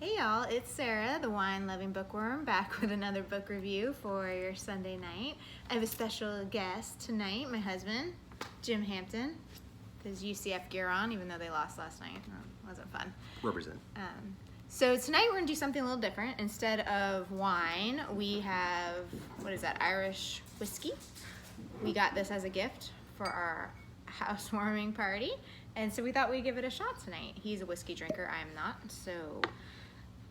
Hey y'all, it's Sarah, the wine-loving bookworm, back with another book review for your Sunday night. I have a special guest tonight, my husband, Jim Hampton, his UCF gear on, even though they lost last night. It wasn't fun. Represent. So tonight we're going to do something a little different. Instead of wine, we have, what is that, Irish whiskey. We got this as a gift for our housewarming party, and so we thought we'd give it a shot tonight. He's a whiskey drinker, I am not, so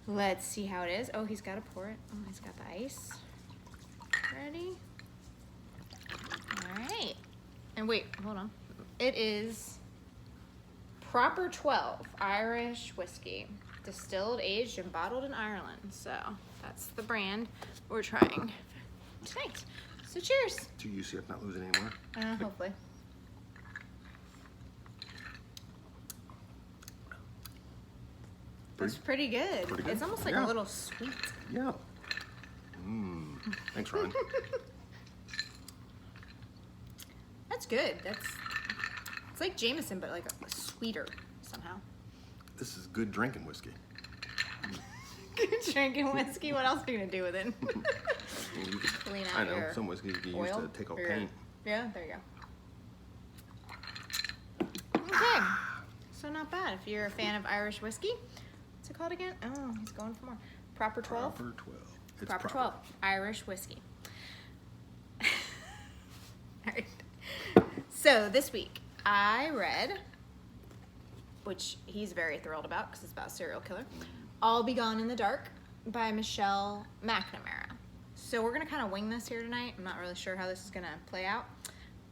let's see how it is. Oh, he's got to pour it. Oh, he's got the ice. Ready? All right. And wait, hold on. It is Proper 12 Irish whiskey, distilled, aged, and bottled in Ireland. So that's the brand we're trying tonight. So cheers. To UCF not losing anymore. Hopefully. It's pretty good. Pretty good. It's almost like a little sweet. Yeah. Thanks, Ron. That's good. It's like Jameson, but like a sweeter somehow. This is good drinking whiskey. Good drinking whiskey. What else are you gonna do with it? Clean out I know your some whiskey you can use oil to take off or paint. Yeah, there you go. Okay, so not bad. If you're a fan of Irish whiskey, what's it called again? Oh, he's going for more. Proper 12. Proper 12. It's Proper 12 Irish whiskey. All right. So this week I read, which he's very thrilled about because it's about a serial killer, I'll Be Gone in the Dark by Michelle McNamara. So we're gonna kind of wing this here tonight. I'm not really sure how this is gonna play out,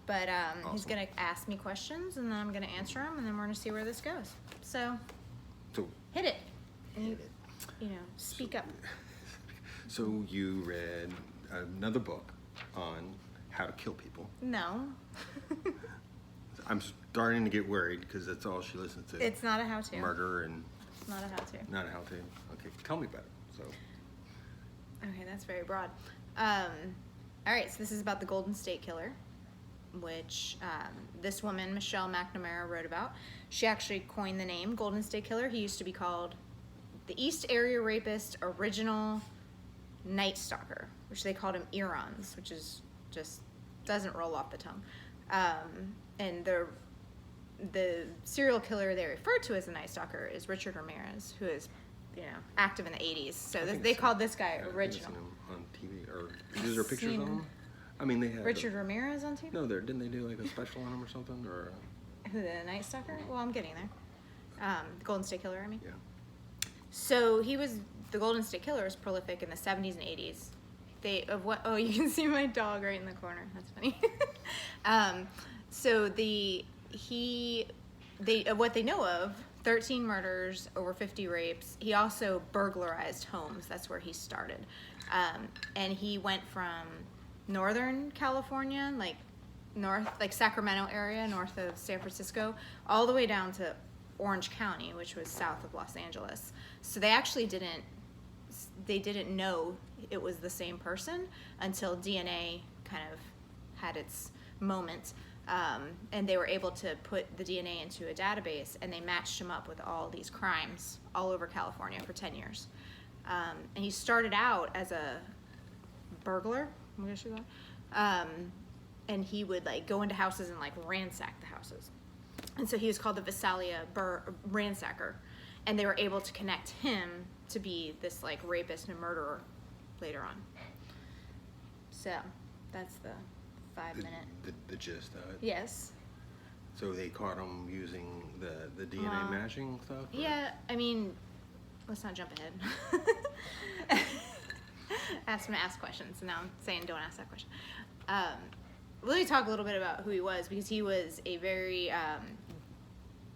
but he's gonna ask me questions and then I'm gonna answer them and then we're gonna see where this goes. So hit it. And you know, speak up. So you read another book on how to kill people. No. I'm starting to get worried because that's all she listens to. It's not a how-to. Murder and... It's not a how-to. Not a how-to. Okay, tell me about it. So. Okay, that's very broad. All right, so this is about the Golden State Killer, which this woman, Michelle McNamara, wrote about. She actually coined the name Golden State Killer. He used to be called the East Area Rapist Original Night Stalker, which they called him Erons, which is just doesn't roll off the tongue. And the serial killer they refer to as a Night Stalker is Richard Ramirez, who is, you know, active in the 80s. So they called this guy Original. I've seen him on TV, or is there pictures of him? I mean, they had Richard Ramirez on TV. No, didn't they do like a special on him or something, or? Who, the Night Stalker? Well, I'm getting there. The Golden State Killer, I mean. Yeah. So the Golden State Killer was prolific in the 70s and 80s. Oh, you can see my dog right in the corner. That's funny. What they know of, 13 murders, over 50 rapes. He also burglarized homes. That's where he started. And he went from Northern California, like Sacramento area, north of San Francisco, all the way down to Orange County, which was south of Los Angeles. So they actually didn't know it was the same person until DNA kind of had its moment. And they were able to put the DNA into a database, and they matched him up with all these crimes all over California for 10 years. And he started out as a burglar, I'm gonna show that. And he would like go into houses and like ransack the houses. And so he was called the Visalia Ransacker, and they were able to connect him to be this like rapist and murderer later on. So that's the 5-minute. The gist of it. Yes. So they caught him using the DNA matching stuff? Or? Yeah, I mean, let's not jump ahead. Ask him to ask questions. Now I'm saying don't ask that question. Let me talk a little bit about who he was, because he was a very,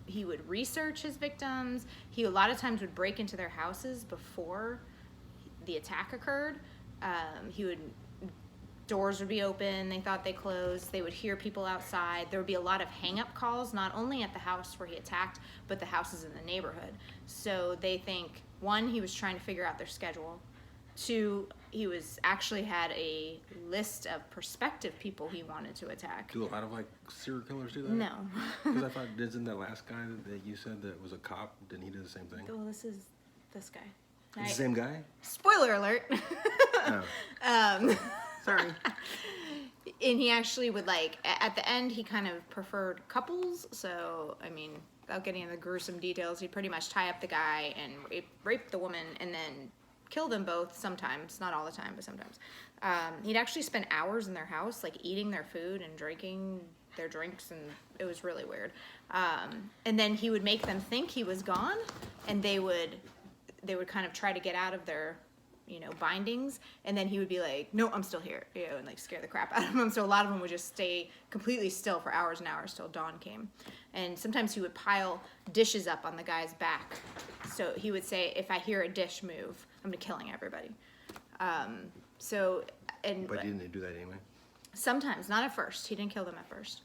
he would research his victims. He a lot of times would break into their houses before the attack occurred. Doors would be open, they thought they closed, they would hear people outside. There would be a lot of hang-up calls, not only at the house where he attacked, but the houses in the neighborhood. So they think, one, he was trying to figure out their schedule. Two, he actually had a list of prospective people he wanted to attack. Do a lot of like serial killers do that? No. Because I thought, isn't that last guy that you said that was a cop, didn't he do the same thing? Well, this is this guy. It's the same guy? Spoiler alert. Oh. Sorry. And he actually would, like, at the end, he kind of preferred couples. So, I mean, without getting into the gruesome details, he'd pretty much tie up the guy and rape the woman and then kill them both sometimes. Not all the time, but sometimes. He'd actually spend hours in their house, like, eating their food and drinking their drinks, and it was really weird. And then he would make them think he was gone, and they would kind of try to get out of their, you know, bindings, and then he would be like, no, I'm still here, you know, and like scare the crap out of them. So a lot of them would just stay completely still for hours and hours till dawn came. And sometimes he would pile dishes up on the guy's back. So he would say, if I hear a dish move, I'm killing everybody. But didn't they do that anyway? Sometimes, not at first. He didn't kill them at first.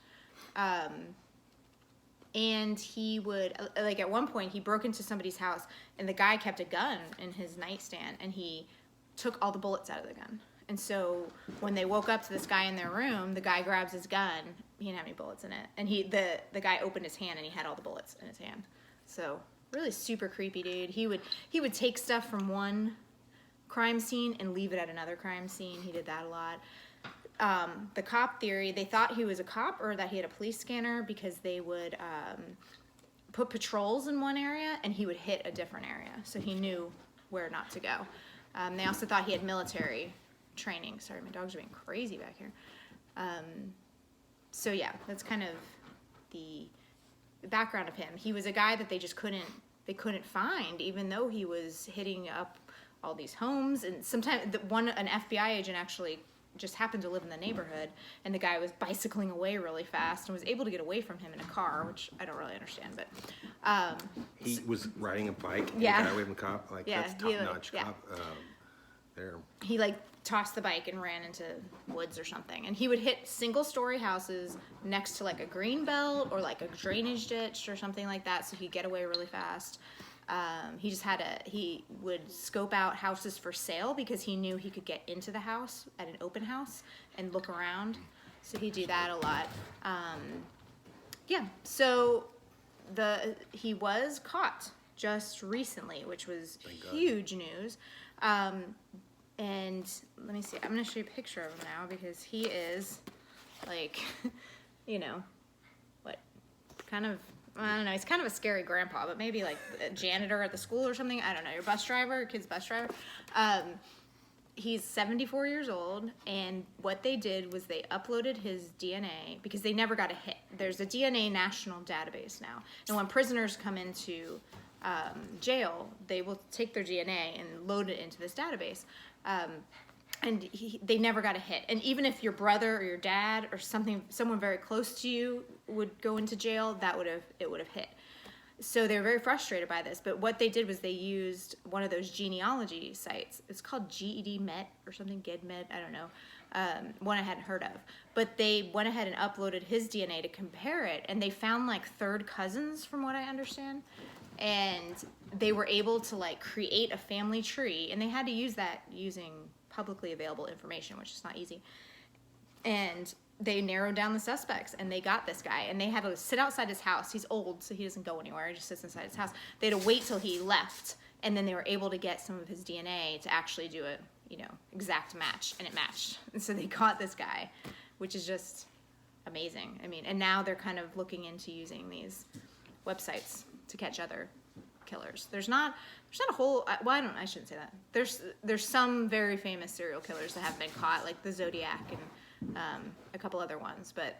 And he would, like, at one point, he broke into somebody's house, and the guy kept a gun in his nightstand, and he took all the bullets out of the gun. And so when they woke up to this guy in their room, the guy grabs his gun. He didn't have any bullets in it. And the guy opened his hand, and he had all the bullets in his hand. So really super creepy dude. He would take stuff from one crime scene and leave it at another crime scene. He did that a lot. The cop theory, they thought he was a cop or that he had a police scanner because they would put patrols in one area and he would hit a different area, so he knew where not to go. They also thought he had military training. Sorry, my dogs are being crazy back here. So yeah, that's kind of the background of him. He was a guy that they couldn't find, even though he was hitting up all these homes. And sometimes an FBI agent actually just happened to live in the neighborhood, and the guy was bicycling away really fast and was able to get away from him in a car, which I don't really understand, but he was riding a bike and yeah, got away from a cop. Like, yeah, that's top-notch cop. There. He like tossed the bike and ran into woods or something, and he would hit single-story houses next to like a green belt or like a drainage ditch or something like that, so he'd get away really fast. He would scope out houses for sale because he knew he could get into the house at an open house and look around. So he'd do that a lot. So he was caught just recently, which was huge news. And let me see, I'm going to show you a picture of him now because he is like, you know, kind of, I don't know, he's kind of a scary grandpa, but maybe like a janitor at the school or something. I don't know, your bus driver, kid's bus driver. He's 74 years old, and what they did was they uploaded his DNA because they never got a hit. There's a DNA national database now, and when prisoners come into jail, they will take their DNA and load it into this database. And they never got a hit. And even if your brother or your dad or someone very close to you would go into jail, it would have hit. So they were very frustrated by this. But what they did was they used one of those genealogy sites. It's called GEDmet or something, GEDmet, I don't know, one I hadn't heard of. But they went ahead and uploaded his DNA to compare it, and they found like third cousins, from what I understand. And they were able to like create a family tree, and they had to use that using publicly available information, which is not easy. And they narrowed down the suspects, and they got this guy, and they had to sit outside his house. He's old, so he doesn't go anywhere. He just sits inside his house. They had to wait till he left, and then they were able to get some of his DNA to actually do a, you know, exact match, and it matched. And so they caught this guy, which is just amazing. I mean, and now they're kind of looking into using these websites to catch other killers. There's not a whole, well, I shouldn't say that. There's some very famous serial killers that have been caught, like the Zodiac and a couple other ones, but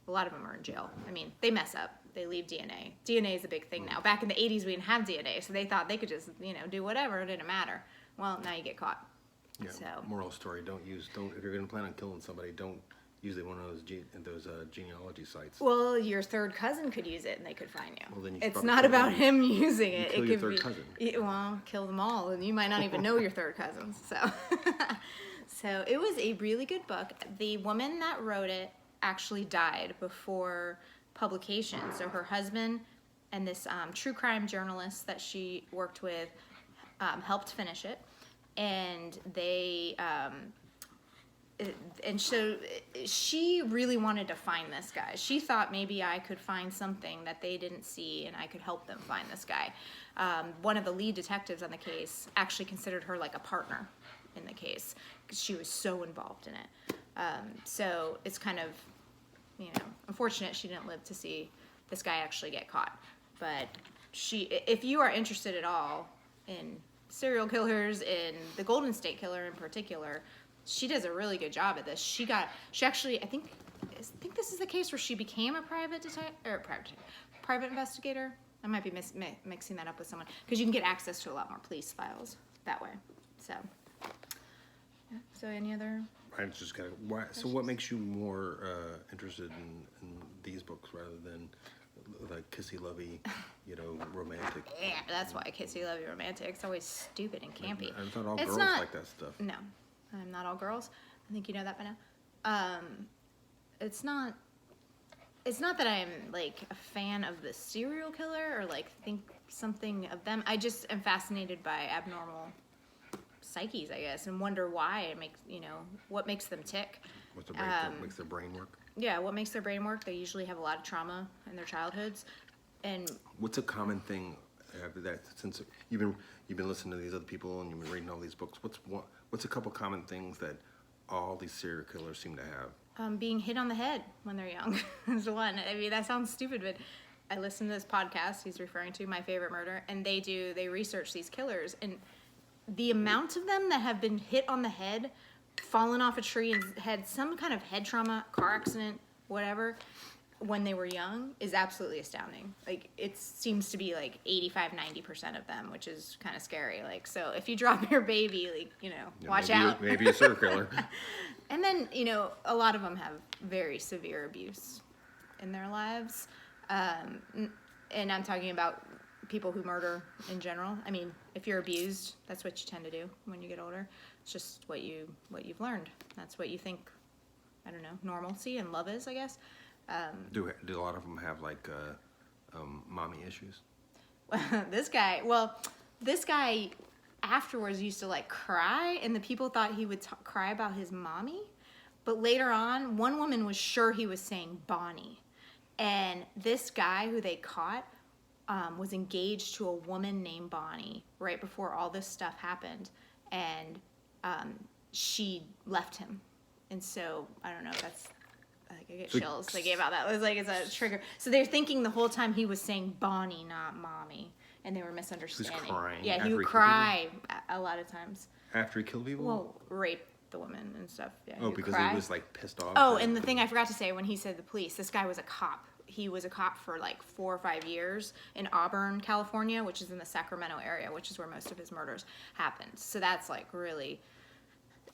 a lot of them are in jail. I mean, they mess up. They leave DNA. DNA is a big thing now. Back in the 80s, we didn't have DNA, so they thought they could just, you know, do whatever. It didn't matter. Well, now you get caught. Yeah. So. Moral story: don't if you're going to plan on killing somebody, don't use one of those genealogy sites. Well, your third cousin could use it, and they could find you. Well, then it's not about him using it. Kill it your could third cousin. Well, kill them all, and you might not even know your third cousins. So, so it was a really good book. The woman that wrote it actually died before publication. So her husband and this true crime journalist that she worked with helped finish it, and they and so she really wanted to find this guy. She thought maybe I could find something that they didn't see and I could help them find this guy. One of the lead detectives on the case actually considered her like a partner in the case because she was so involved in it. So it's kind of, unfortunate she didn't live to see this guy actually get caught. But if you are interested at all in serial killers, in the Golden State Killer in particular, she does a really good job at this. She actually, I think this is the case where she became a private investigator. I might be mixing that up with someone because you can get access to a lot more police files that way. So, yeah. So any other? I just got why. So what makes you more interested in these books rather than like kissy lovey, romantic? Yeah, that's why kissy lovey romantic. It's always stupid and campy. I thought all girls like that stuff. No. I'm not all girls. I think you know that by now. It's not that I'm like a fan of the serial killer or like think something of them. I just am fascinated by abnormal psyches, I guess, and wonder why it makes, what makes them tick. What makes their brain work? Yeah, what makes their brain work? They usually have a lot of trauma in their childhoods. And what's a common thing that since you've been listening to these other people and you've been reading all these books, what's a couple common things that all these serial killers seem to have? Being hit on the head when they're young is one. I mean, that sounds stupid, but I listened to this podcast he's referring to, My Favorite Murder, and they research these killers, and the amount of them that have been hit on the head, fallen off a tree, and had some kind of head trauma, car accident, whatever, when they were young is absolutely astounding. Like, it seems to be like 85-90% of them, which is kind of scary. Like, so if you drop your baby, like, watch out. Maybe a serial killer. And then, a lot of them have very severe abuse in their lives. And I'm talking about people who murder in general. I mean, if you're abused, that's what you tend to do when you get older. It's just what you've learned. That's what you think, I don't know, normalcy and love is, I guess. Do a lot of them have like mommy issues? This guy afterwards used to like cry, and the people thought he would cry about his mommy. But later on, one woman was sure he was saying Bonnie. And this guy who they caught was engaged to a woman named Bonnie right before all this stuff happened. And she left him. And so, I don't know, that's... Like, I get chills thinking about that. It was like, it's a trigger. So they're thinking the whole time he was saying Bonnie, not Mommy. And they were misunderstanding. He was crying. Yeah, he would cry a lot of times. After he killed people? Well, rape the woman and stuff. Yeah, oh, because he was like pissed off? Oh, and the thing I forgot to say when he said the police, this guy was a cop. He was a cop for like 4 or 5 years in Auburn, California, which is in the Sacramento area, which is where most of his murders happened. So that's like really,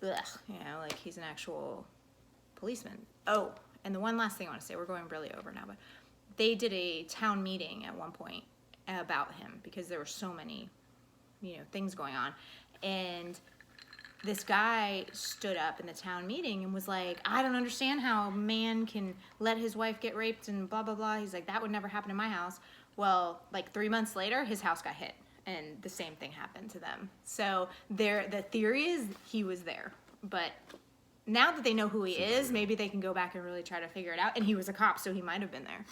like he's an actual policeman. Oh, and the one last thing I want to say, we're going really over now, but they did a town meeting at one point about him because there were so many, things going on. And this guy stood up in the town meeting and was like, I don't understand how a man can let his wife get raped and blah, blah, blah. He's like, that would never happen in my house. Well, like 3 months later, his house got hit and the same thing happened to them. So the theory is he was there, but now that they know who he is, maybe they can go back and really try to figure it out. And he was a cop, so he might have been there.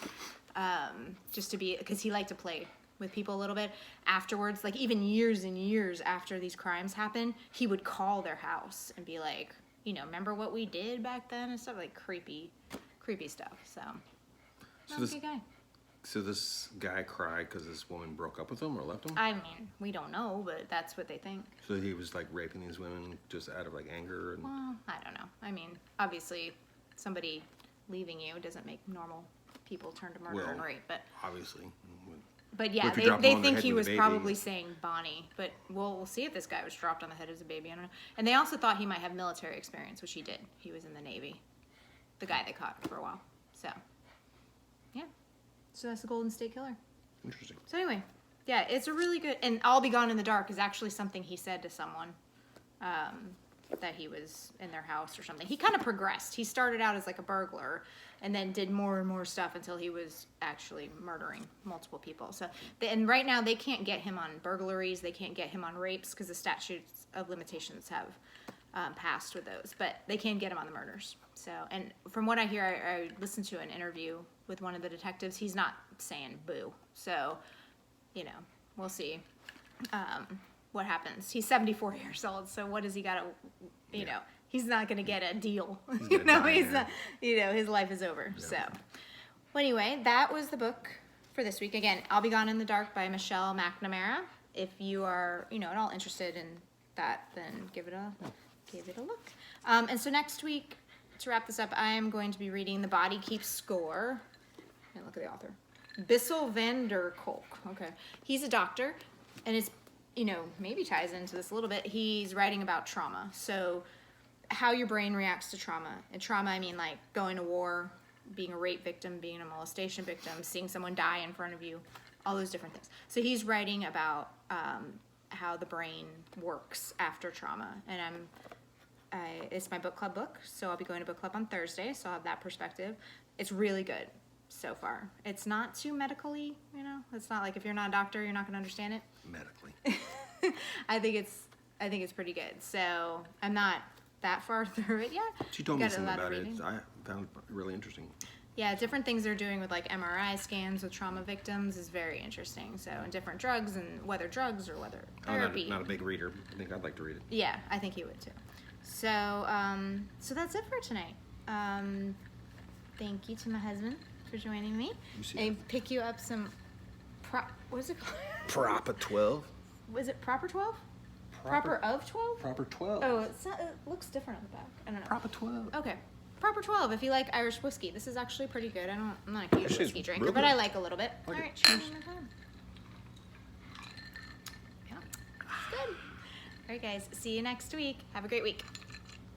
Just to be, because he liked to play with people a little bit. Afterwards, like even years and years after these crimes happened, he would call their house and be like, remember what we did back then and stuff, like creepy stuff. So, not a good guy. So this guy cried because this woman broke up with him or left him? I mean, we don't know, but that's what they think. So he was like raping these women just out of like anger? And... Well, I don't know. I mean, obviously, somebody leaving you doesn't make normal people turn to murder and rape, but... Obviously. But yeah, they think he was probably saying Bonnie, but we'll see if this guy was dropped on the head as a baby. I don't know. And they also thought he might have military experience, which he did. He was in the Navy. The guy they caught for a while. So, yeah. So that's the Golden State Killer. Interesting. So anyway, yeah, it's a really good... And I'll Be Gone in the Dark is actually something he said to someone that he was in their house or something. He kind of progressed. He started out as like a burglar and then did more and more stuff until he was actually murdering multiple people. So, and right now they can't get him on burglaries. They can't get him on rapes because the statutes of limitations have passed with those, but they can get him on the murders. So, and from what I hear, I listened to an interview with one of the detectives. He's not saying boo. So, you know, we'll see what happens. He's 74 years old, so what does he got to, you know, he's not going to get a deal. You know, he's not, you know, his life is over. Yeah. So, well, anyway, that was the book for this week. Again, I'll Be Gone in the Dark by Michelle McNamara. If you are, you know, at all interested in that, then give it a look. And so next week, to wrap this up, I am going to be reading The Body Keeps Score. And look at the author. Bissell van der Kolk. Okay. He's a doctor, and it's, you know, maybe ties into this a little bit. He's writing about trauma. So how your brain reacts to trauma. And trauma, I mean like going to war, being a rape victim, being a molestation victim, seeing someone die in front of you, all those different things. So he's writing about how the brain works after trauma. And it's my book club book, so I'll be going to book club on Thursday, so I'll have that perspective. It's really good so far. It's not too medically, you know. It's not like if you're not a doctor, you're not going to understand it. Medically. I think it's pretty good. So I'm not that far through it yet. She told me something about it. I found it really interesting. Yeah, different things they're doing with like MRI scans with trauma victims is very interesting. So, and different drugs, and whether drugs or whether therapy. I'm not a big reader. I think I'd like to read it. Yeah, I think he would too. So, so that's it for tonight. Thank you to my husband for joining me. And pick you up some what is it called? Proper 12. Was it Proper 12? Proper of 12? Proper 12. Oh, it looks different on the back. I don't know. Proper 12. Okay. Proper 12 if you like Irish whiskey. This is actually pretty good. I'm not a huge whiskey drinker, real but good. I like a little bit. All right, cheers. Yeah, it's good. All right, guys. See you next week. Have a great week.